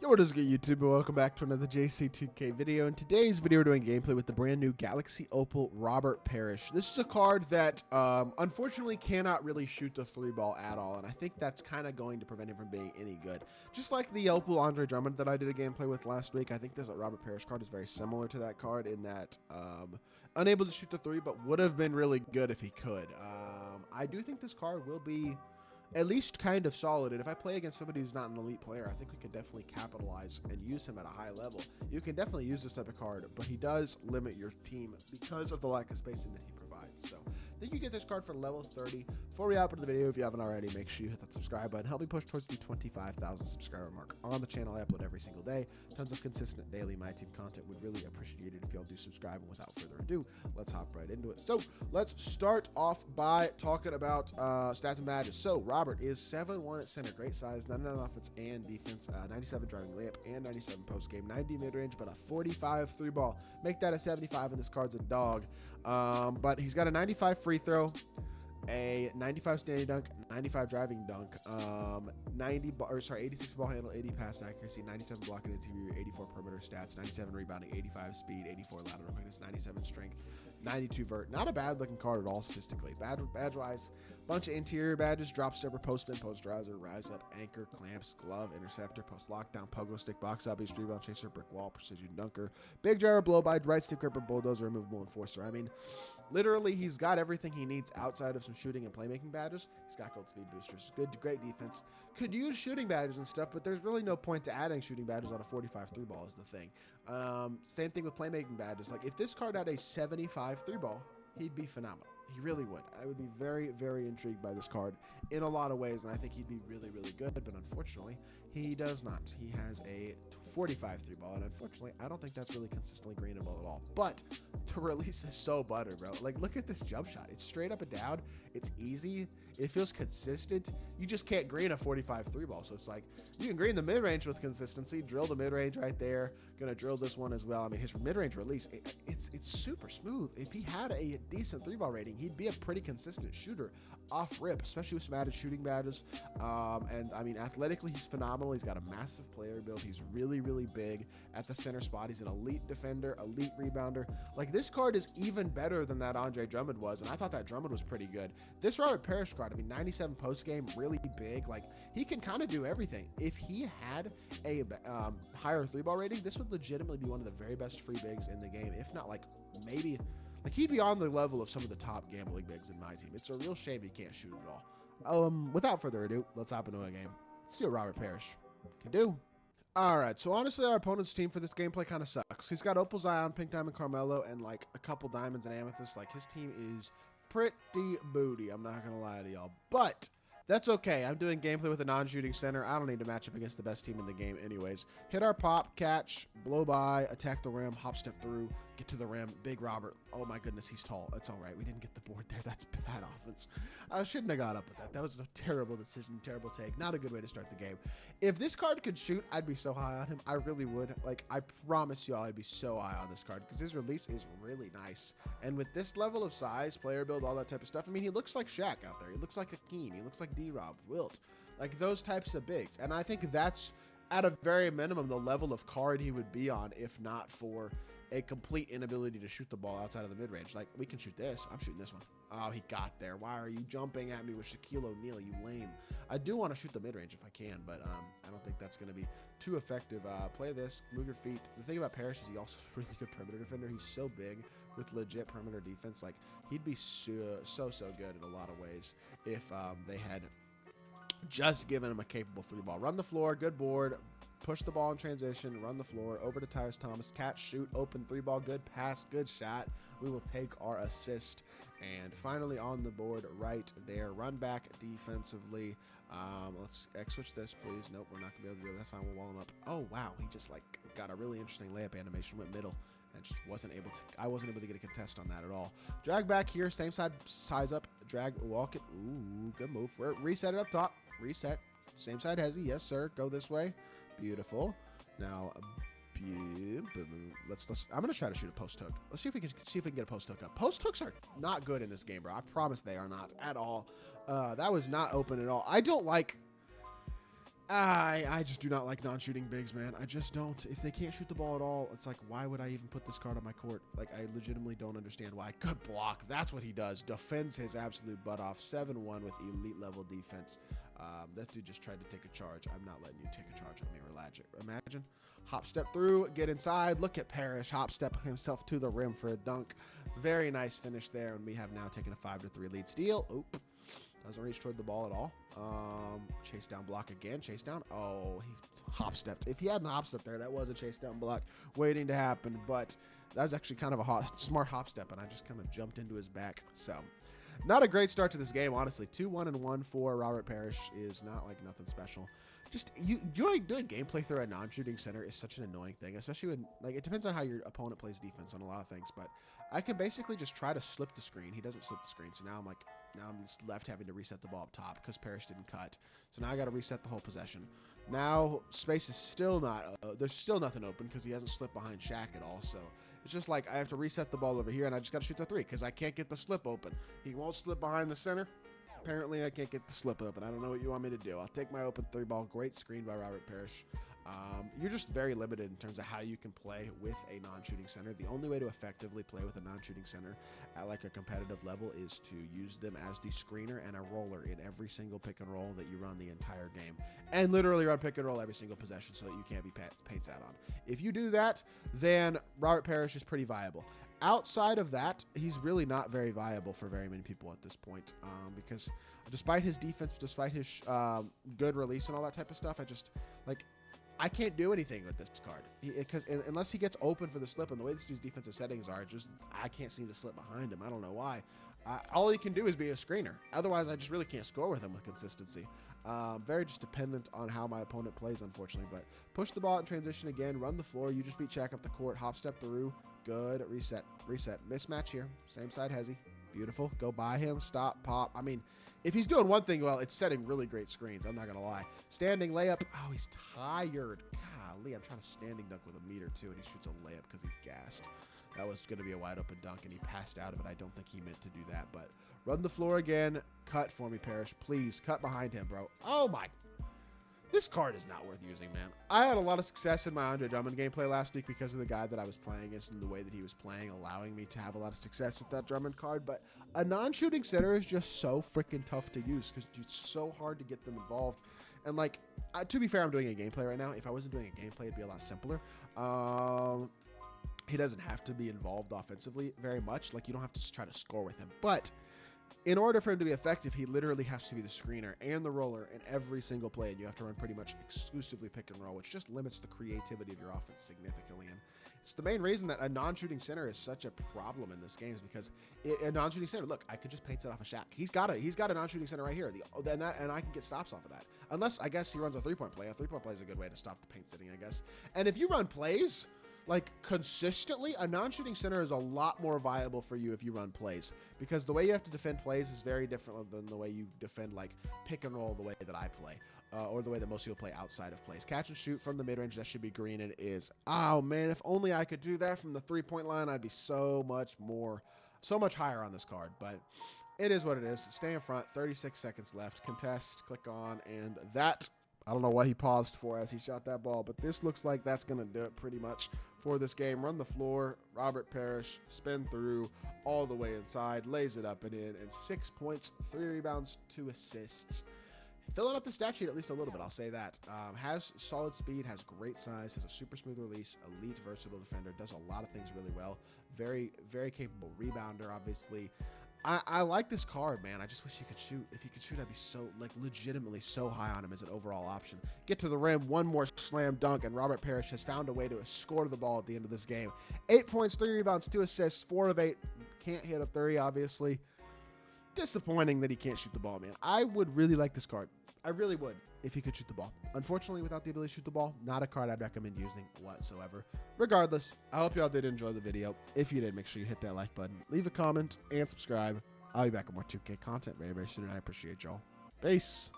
Yo, what is good, YouTube, and welcome back to another JC2K video. In today's video, we're doing gameplay with the brand new Galaxy Opal Robert Parrish. This is a card that, unfortunately, cannot really shoot the three ball at all, and I think that's kind of going to prevent him from being any good. Just like the Opal Andre Drummond that I did a gameplay with last week, I think this Robert Parrish card is very similar to that card in that, unable to shoot the three, but would have been really good if he could. I do think this card will be at least kind of solid, and if I play against somebody who's not an elite player, I think we could definitely capitalize and use him at a high level. You can definitely use this type of card, but he does limit your team because of the lack of spacing that he provides. So I think you get this card for level 30. Before we hop into the video, if you haven't already, make sure you hit that subscribe button. Help me push towards the 25,000 subscriber mark on the channel. I upload every single day. Tons of consistent daily MyTEAM content. Would really appreciate it if y'all do subscribe. And without further ado, let's hop right into it. So let's start off by talking about stats and badges. So Robert is 7'1" at center, great size, 99 offense and defense, 97 driving layup and 97 post game, 90 mid range, but a 45 three ball. Make that a 75, and this card's a dog. But he's got a 95 free throw, a 95 standing dunk, 95 driving dunk, 86 ball handle, 80 pass accuracy, 97 blocking interior, 84 perimeter stats, 97 rebounding, 85 speed, 84 lateral quickness, 97 strength, 92 vert. Not a bad looking card at all statistically. Badge wise, bunch of interior badges: drop stepper, post spin, post riser, rise up, anchor, clamps, glove, interceptor, post lockdown, pogo stick, box out, beast, rebound chaser, brick wall, precision dunker, big driver, blow by, right stick gripper, bulldozer, removable enforcer. I mean, literally, he's got everything he needs outside of some shooting and playmaking badges. He's got gold speed boosters, great defense. Could use shooting badges and stuff, but there's really no point to adding shooting badges on a 45 three ball is the thing. Same thing with playmaking badges. Like, if this card had a 75 three ball, he'd be phenomenal. He really would. I would be very, very intrigued by this card in a lot of ways, and I think he'd be really, really good, but unfortunately, he does not. He has a 45 three ball, and unfortunately, I don't think that's really consistently greenable at all. But the release is so butter, bro. Like, look at this jump shot. It's straight up and down. It's easy. It feels consistent. You just can't green a 45 three ball, so it's like, you can green the mid-range with consistency, drill the mid-range right there. Gonna drill this one as well. I mean, his mid-range release, it's super smooth. If he had a decent three ball rating, he'd be a pretty consistent shooter off rip, especially with some added shooting badges. And I mean, athletically, he's phenomenal. He's got a massive player build. He's really, really big at the center spot. He's an elite defender, elite rebounder. Like, this card is even better than that Andre Drummond was, and I thought that Drummond was pretty good. This Robert Parrish card, I mean, 97 post game, really big. Like, he can kind of do everything. If he had a higher three ball rating, this would legitimately be one of the very best free bigs in the game. If not, like, maybe, like, he'd be on the level of some of the top gambling bigs in my team. It's a real shame he can't shoot at all. Without further ado, let's hop into a game. Let's see what Robert Parrish can do. Alright, so honestly, our opponent's team for this gameplay kind of sucks. He's got Opal Zion, Pink Diamond Carmelo, and like a couple diamonds and amethyst. Like, his team is pretty booty, I'm not gonna lie to y'all. But that's okay. I'm doing gameplay with a non-shooting center. I don't need to match up against the best team in the game anyways. Hit our pop, catch, blow by, attack the rim, hop step through, get to the rim. Big Robert. Oh my goodness, he's tall. It's all right. We didn't get the board there. That's bad offense. I shouldn't have got up with that. That was a terrible decision, terrible take. Not a good way to start the game. If this card could shoot, I'd be so high on him. I really would. Like, I promise y'all I'd be so high on this card because his release is really nice. And with this level of size, player build, all that type of stuff, I mean, he looks like Shaq out there. He looks like Hakeem. He looks like D-Rob, Wilt. Like, those types of bigs. And I think that's, at a very minimum, the level of card he would be on if not for a complete inability to shoot the ball outside of the mid-range. Like, we can shoot this. I'm shooting this one. Oh, he got there. Why are you jumping at me with Shaquille O'Neal, you lame? I do want to shoot the mid-range if I can, but I don't think that's going to be too effective. Play this. Move your feet. The thing about Parrish is he also is a really good perimeter defender. He's so big with legit perimeter defense. Like, he'd be so good in a lot of ways if they had just given him a capable three ball. Run the floor. Good board. Push the ball in transition, run the floor, over to Tyrese Thomas, catch, shoot, open three ball, good pass, good shot. We will take our assist. And finally on the board right there, run back defensively. Let's X-switch this, please. Nope, we're not going to be able to do it. That's fine, we'll wall him up. Oh, wow, he just, like, got a really interesting layup animation, went middle, and just wasn't able to, I wasn't able to get a contest on that at all. Drag back here, same side, size up, drag, walk it. Ooh, good move. Reset it up top, reset. Same side, Hezzy, yes, sir, go this way. Beautiful. Now, I'm gonna try to shoot a post hook. Let's see if we can get a post hook up. Post hooks are not good in this game, bro. I promise they are not at all. That was not open at all. I don't like I just do not like non-shooting bigs, man. I just don't. If they can't shoot the ball at all, it's like, why would I even put this card on my court? Like, I legitimately don't understand why. Good block. That's what he does. Defends his absolute butt off. 7-1 with elite level defense. That dude just tried to take a charge. I'm not letting you take a charge on me. Imagine. Hop step through, get inside. Look at Parrish. Hop step himself to the rim for a dunk. Very nice finish there. And we have now taken a 5-3 lead. Steal. Oop. Doesn't reach toward the ball at all. Chase down block again. Chase down. Oh, he hop stepped. If he hadn't hop stepped there, that was a chase down block waiting to happen. But that was actually kind of a smart hop step, and I just kind of jumped into his back. So, not a great start to this game, honestly. 2-1-1 for Robert Parrish is not like nothing special. Just doing gameplay through a non-shooting center is such an annoying thing, especially when, like, it depends on how your opponent plays defense on a lot of things. But I can basically just try to slip the screen. He doesn't slip the screen, so now I'm just left having to reset the ball up top because Parrish didn't cut. So now I got to reset the whole possession. Now space is still not, there's still nothing open because he hasn't slipped behind Shaq at all. So it's just like I have to reset the ball over here and I just got to shoot the three because I can't get the slip open. He won't slip behind the center. Apparently I can't get the slip open. I don't know what you want me to do. I'll take my open three ball. Great screen by Robert Parrish. You're just very limited in terms of how you can play with a non-shooting center. The only way to effectively play with a non-shooting center at like a competitive level is to use them as the screener and a roller in every single pick and roll that you run the entire game, and literally run pick and roll every single possession so that you can't be paints out on. If you do that, then Robert Parrish is pretty viable. Outside of that, he's really not very viable for very many people at this point, because despite his defense, despite his good release and all that type of stuff, I can't do anything with this card because unless he gets open for the slip, and the way this dude's defensive settings are, I can't seem to slip behind him. I don't know why. All he can do is be a screener. Otherwise, I just really can't score with him with consistency. Very just dependent on how my opponent plays, unfortunately. But push the ball in transition again, run the floor. You just beat Shaq up the court, hop step through. Good. Reset. Mismatch here. Same side, Hezzy. Beautiful. Go by him. Stop. Pop. I mean, if he's doing one thing well, it's setting really great screens. I'm not going to lie. Standing layup. Oh, he's tired. Golly, I'm trying to standing dunk with a meter, too, and he shoots a layup because he's gassed. That was going to be a wide open dunk, and he passed out of it. I don't think he meant to do that, but run the floor again. Cut for me, Parrish. Please, cut behind him, bro. Oh, my. This card is not worth using, man. I had a lot of success in my Andre Drummond gameplay last week because of the guy that I was playing against and the way that he was playing, allowing me to have a lot of success with that Drummond card. But a non-shooting center is just so freaking tough to use because it's so hard to get them involved. And, like, to be fair, I'm doing a gameplay right now. If I wasn't doing a gameplay, it'd be a lot simpler. He doesn't have to be involved offensively very much. Like, you don't have to try to score with him. But in order for him to be effective, he literally has to be the screener and the roller in every single play, and you have to run pretty much exclusively pick and roll, which just limits the creativity of your offense significantly. And it's the main reason that a non-shooting center is such a problem in this game is because a non-shooting center, look, I could just paint it off a Shaq. He's got a non-shooting center right here, and I can get stops off of that. Unless, I guess, he runs a three-point play. A three-point play is a good way to stop the paint sitting, I guess. And if you run plays like consistently, a non-shooting center is a lot more viable for you if you run plays, because the way you have to defend plays is very different than the way you defend like pick and roll the way that I play, or the way that most people play outside of plays. Catch and shoot from the mid-range, that should be green, and it is. Oh man, if only I could do that from the three-point line, I'd be so much higher on this card. But it is what it is. Stay in front. 36 seconds left. Contest. Click on, and that, I don't know what he paused for as he shot that ball, but this looks like that's going to do it pretty much for this game. Run the floor. Robert Parrish, spin through all the way inside, lays it up and in, and 6 points, 3 rebounds, 2 assists. Filling up the stat sheet at least a little bit, I'll say that. Has solid speed, has great size, has a super smooth release, elite versatile defender, does a lot of things really well. Very, very capable rebounder, obviously. I like this card, man. I just wish he could shoot. If he could shoot, I'd be so, like, legitimately so high on him as an overall option. Get to the rim, one more slam dunk, and Robert Parrish has found a way to score the ball at the end of this game. 8 points, 3 rebounds, 2 assists, 4 of 8. Can't hit a 3, obviously. Disappointing that he can't shoot the ball, man. I would really like this card. I really would if he could shoot the ball. Unfortunately, without the ability to shoot the ball, not a card I'd recommend using whatsoever. Regardless, I hope y'all did enjoy the video. If you did, make sure you hit that like button, leave a comment, and subscribe. I'll be back with more 2K content very, very soon, and I appreciate y'all. Peace.